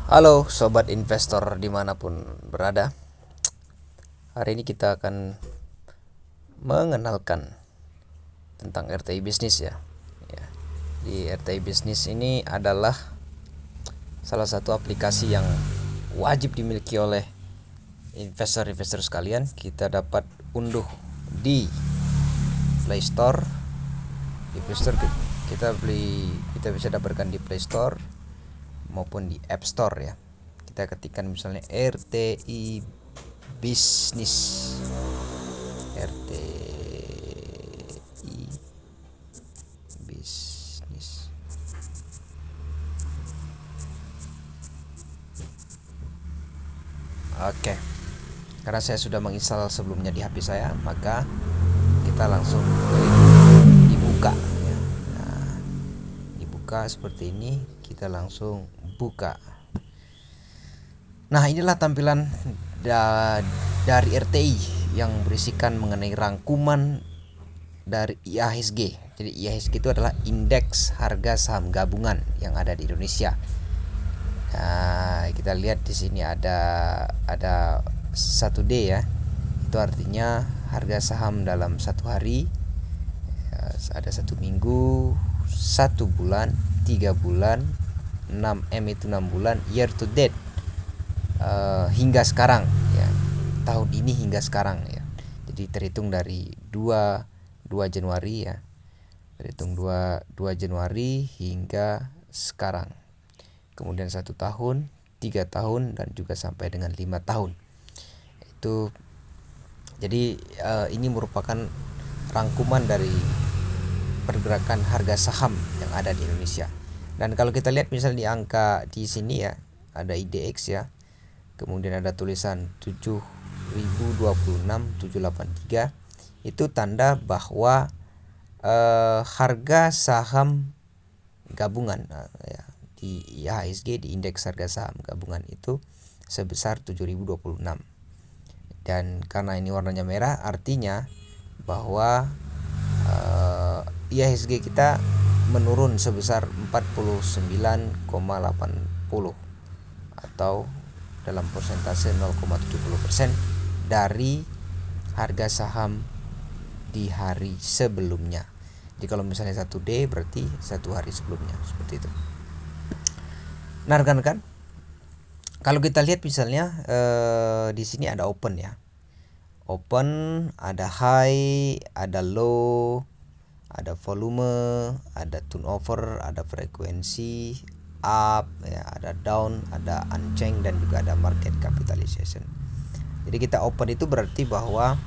Halo sobat investor dimanapun berada. Hari ini kita akan mengenalkan tentang RTI Bisnis ya. Di RTI Bisnis ini adalah salah satu aplikasi yang wajib dimiliki oleh investor-investor sekalian. Kita dapat unduh di Play Store. Di Play Store kita bisa dapatkan di Play Store maupun di App Store ya. Kita ketikkan misalnya RTI Bisnis, RTI Bisnis. Oke, karena saya sudah menginstal sebelumnya di HP saya, maka kita langsung dibuka ya. Nah, dibuka seperti ini, kita langsung buka. Nah, inilah tampilan dari RTI yang berisikan mengenai rangkuman dari IHSG. Jadi IHSG itu adalah indeks harga saham gabungan yang ada di Indonesia. Nah, kita lihat di sini ada 1D ya. Itu artinya harga saham dalam satu hari. Ada 1 minggu, 1 bulan, 3 bulan, 6M itu 6 bulan, year to date hingga sekarang ya. Tahun ini hingga sekarang ya. Jadi terhitung dari 2 Januari ya. Terhitung 2 Januari hingga sekarang. Kemudian 1 tahun, 3 tahun, dan juga sampai dengan 5 tahun. Itu jadi ini merupakan rangkuman dari pergerakan harga saham yang ada di Indonesia. Dan kalau kita lihat misalnya di angka di sini ya, ada IDX ya. Kemudian ada tulisan 7.026.783. Itu tanda bahwa harga saham gabungan ya, di IHSG, di indeks harga saham gabungan itu sebesar 7.026. Dan karena ini warnanya merah, artinya bahwa IHSG kita menurun sebesar 49,80 atau dalam persentase 0,70% dari harga saham di hari sebelumnya. Jadi kalau misalnya 1D berarti 1 hari sebelumnya, seperti itu. Nah rekan-rekan, kalau kita lihat misalnya di sini ada open ya. Open, ada high, ada low, ada volume, ada turnover, ada frekuensi, up ya, ada down, ada unchanged, dan juga ada market capitalization. Jadi kita open itu berarti bahwa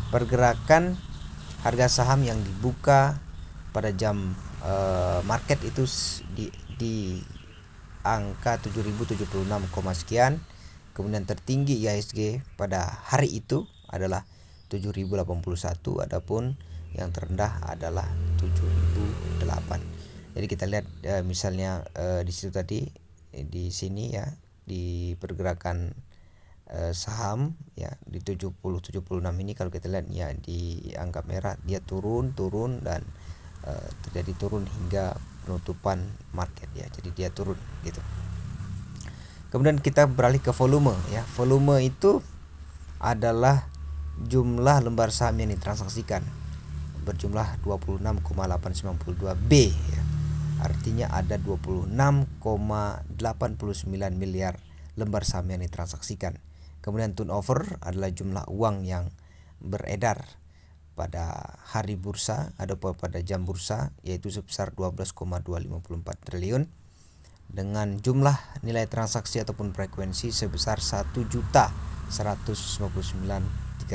pergerakan harga saham yang dibuka pada jam market itu di angka 7.076, sekian. Kemudian tertinggi IHSG pada hari itu adalah 7.081, adapun yang terendah adalah 7.008. Jadi kita lihat misalnya di situ tadi di sini ya, di pergerakan saham ya di 76 ini, kalau kita lihat ya di angka merah dia turun dan terjadi turun hingga penutupan market ya. Jadi dia turun gitu. Kemudian kita beralih ke volume ya. Volume itu adalah jumlah lembar saham yang ditransaksikan, berjumlah 26,892 B ya. Artinya ada 26,89 miliar lembar saham yang ditransaksikan. Kemudian turnover adalah jumlah uang yang beredar pada hari bursa atau pada jam bursa, yaitu sebesar 12,254 triliun dengan jumlah nilai transaksi ataupun frekuensi sebesar 1.159.350,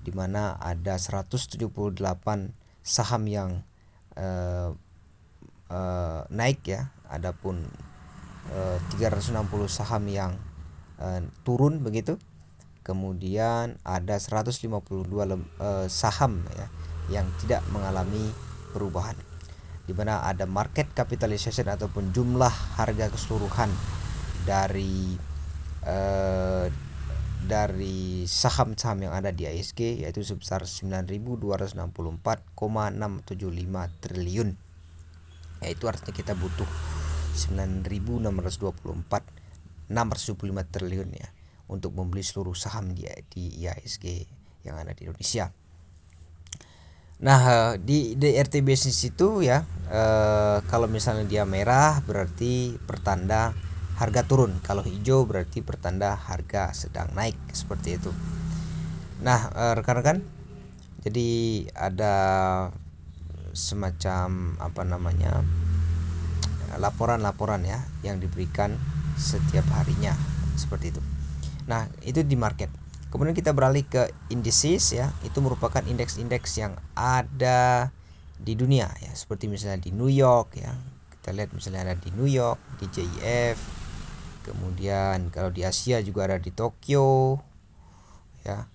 di mana ada 178 saham yang naik ya, adapun 360 saham yang turun begitu. Kemudian ada 152 saham ya yang tidak mengalami perubahan, di mana ada market capitalization ataupun jumlah harga keseluruhan dari saham-saham yang ada di IHSG, yaitu sebesar 9.264,675 triliun. Yaitu artinya kita butuh 9.625 triliun ya untuk membeli seluruh saham di IHSG yang ada di Indonesia. Nah, di DRT bisnis itu ya, kalau misalnya dia merah berarti pertanda harga turun, kalau hijau berarti pertanda harga sedang naik, seperti itu. Nah, rekan-rekan, jadi ada semacam laporan-laporan ya yang diberikan setiap harinya, seperti itu. Nah, itu di market. Kemudian kita beralih ke indices ya, itu merupakan indeks-indeks yang ada di dunia ya, seperti misalnya di New York ya. Kita lihat misalnya ada di New York, di JIF. Kemudian kalau di Asia juga ada di Tokyo ya.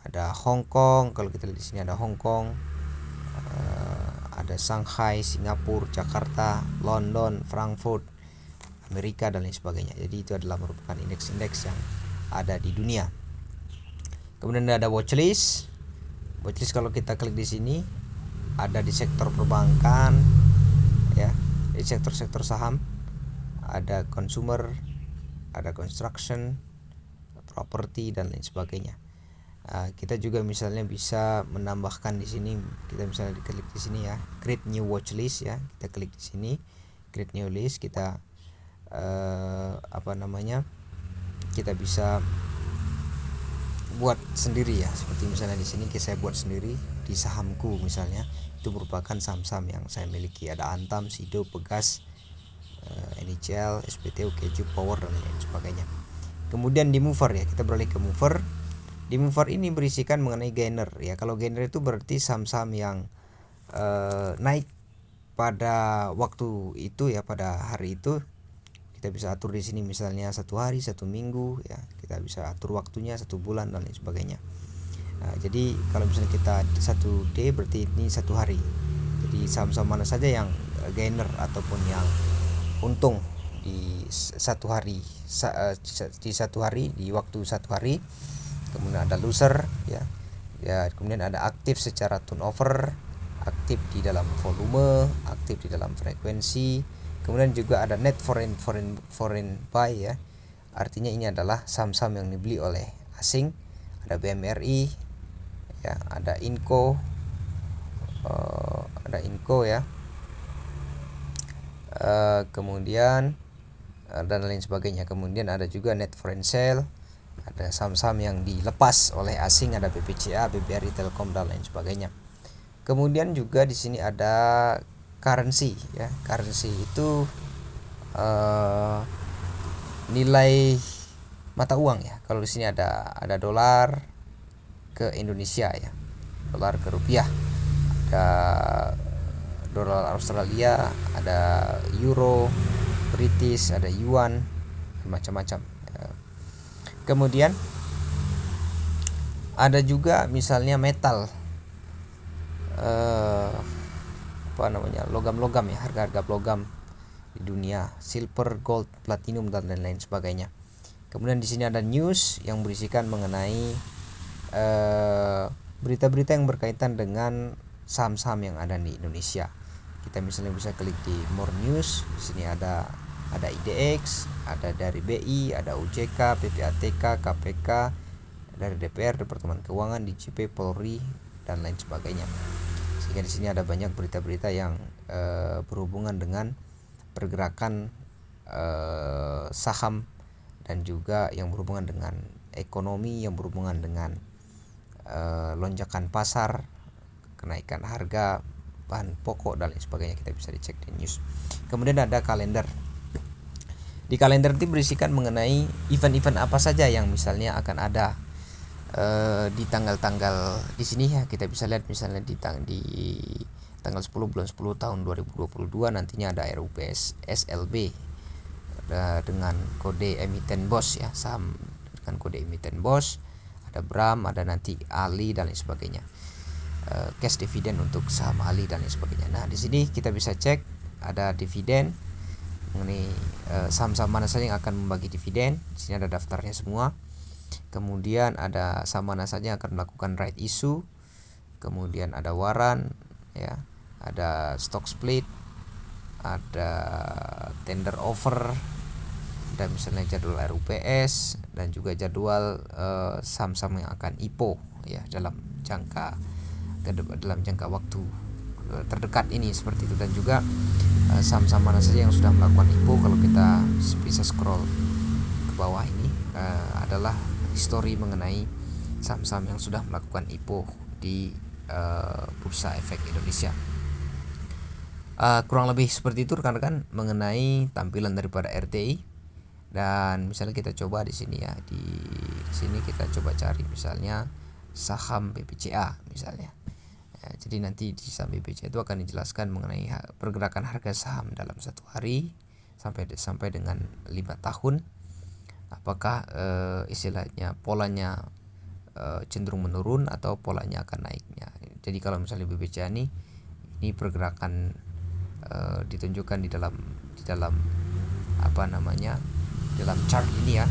Ada Hong Kong, kalau kita lihat di sini ada Hong Kong. Ada Shanghai, Singapura, Jakarta, London, Frankfurt, Amerika dan lain sebagainya. Jadi itu adalah merupakan indeks-indeks yang ada di dunia. Kemudian ada watchlist. Watchlist kalau kita klik di sini ada di sektor perbankan ya, di sektor-sektor saham, ada consumer, ada construction, property dan lain sebagainya. Kita juga misalnya bisa menambahkan di sini, kita misalnya klik di sini ya, create new watchlist ya. Kita klik di sini, create new list, kita kita bisa buat sendiri ya, seperti misalnya di sini saya buat sendiri di sahamku misalnya, itu merupakan saham-saham yang saya miliki, ada Antam, Sido, Pegas, NICL, SPTU, Keju, Power dan lain sebagainya. Kemudian di mover ya, kita beralih ke mover. Di mover ini berisikan mengenai gainer ya. Kalau gainer itu berarti saham-saham yang naik pada waktu itu ya, pada hari itu. Kita bisa atur di sini misalnya 1 hari, 1 minggu ya. Kita bisa atur waktunya 1 bulan dan lain sebagainya. Jadi kalau misalnya kita 1 day berarti ini 1 hari. Jadi saham-saham mana saja yang gainer ataupun yang untung di 1 hari, di waktu 1 hari. Kemudian ada loser ya. Kemudian ada aktif secara turnover, aktif di dalam volume, aktif di dalam frekuensi. Kemudian juga ada net foreign buy ya. Artinya ini adalah saham-saham yang dibeli oleh asing. Ada BMRI ya, ada Inco, ya. Kemudian dan lain sebagainya. Kemudian ada juga net foreign sale. Ada saham-saham yang dilepas oleh asing, ada BPCA, BBRI, Telkom dan lain sebagainya. Kemudian juga di sini ada currency ya. Currency itu nilai mata uang ya. Kalau di sini ada dolar ke Indonesia ya, dolar ke rupiah, ada dolar Australia, ada euro, British, ada yuan, macam-macam. Kemudian ada juga misalnya metal, logam-logam ya, harga-harga logam di dunia, silver, gold, platinum dan lain-lain sebagainya. Kemudian di sini ada news yang berisikan mengenai berita-berita yang berkaitan dengan saham-saham yang ada di Indonesia. Kita misalnya bisa klik di more news. Di sini ada IDX, ada dari BI, ada OJK, PPATK, KPK, dari DPR, Departemen Keuangan, DJP, Polri dan lain sebagainya. Sehingga di sini ada banyak berita-berita yang berhubungan dengan pergerakan saham dan juga yang berhubungan dengan ekonomi, yang berhubungan dengan lonjakan pasar, kenaikan harga bahan pokok dan lain sebagainya. Kita bisa dicek di news. Kemudian ada kalender. Di kalender itu berisikan mengenai event-event apa saja yang misalnya akan ada di tanggal-tanggal di sini ya. Kita bisa lihat misalnya di tanggal 10 bulan 10 tahun 2022 nantinya ada RUPS SLB dengan kode emiten BOS ya, saham dengan kode emiten BOS, ada BRAM, ada nanti ALI dan lain sebagainya. Cash dividen untuk saham ALI dan lain sebagainya. Nah, di sini kita bisa cek ada dividen mengenai saham-saham mana saja yang akan membagi dividen. Di sini ada daftarnya semua. Kemudian ada saham mana saja yang akan melakukan right issue. Kemudian ada waran ya, ada stock split, ada tender offer, dan misalnya jadwal RUPS, dan juga jadwal saham-saham yang akan IPO ya dalam jangka waktu terdekat ini, seperti itu. Dan juga saham-saham mana saja yang sudah melakukan IPO. Kalau kita bisa scroll ke bawah ini adalah histori mengenai saham-saham yang sudah melakukan IPO di Bursa Efek Indonesia. Kurang lebih seperti itu rekan-rekan mengenai tampilan daripada RTI. Dan misalnya kita coba di sini ya, di sini kita coba cari misalnya saham BBCA misalnya. Ya, jadi nanti di saham BBCA itu akan dijelaskan mengenai pergerakan harga saham dalam satu hari sampai dengan 5 tahun. Apakah istilahnya polanya cenderung menurun atau polanya akan naiknya. Jadi kalau misalnya BBCA ini pergerakan ditunjukkan di dalam apa namanya, dalam chart ini ya,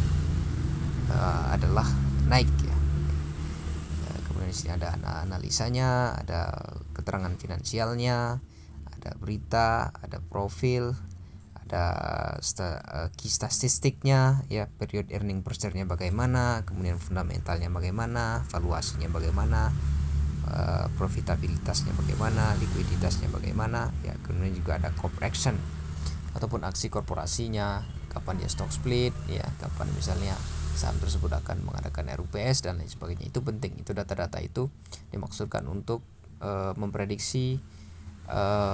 adalah naik ya. Kemudian di sini ada analisanya, ada keterangan finansialnya, ada berita, ada profil, ada key statistiknya ya, period earning per share-nya bagaimana, kemudian fundamentalnya bagaimana, valuasinya bagaimana, profitabilitasnya bagaimana, likuiditasnya bagaimana ya. Kemudian juga ada corporate action ataupun aksi korporasinya, kapan dia stock split ya, kapan misalnya saham tersebut akan mengadakan RUPS dan lain sebagainya. Itu penting, itu data-data itu dimaksudkan untuk memprediksi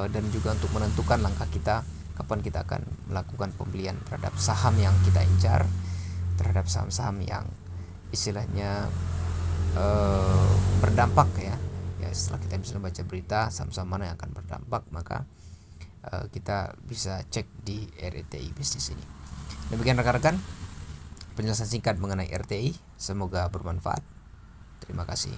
dan juga untuk menentukan langkah kita kapan kita akan melakukan pembelian terhadap saham yang kita incar, terhadap saham-saham yang istilahnya berdampak ya. Setelah kita bisa membaca berita saham-saham mana yang akan berdampak, maka kita bisa cek di RTI bisnis ini. Demikian rekan-rekan penjelasan singkat mengenai RTI, semoga bermanfaat. Terima kasih.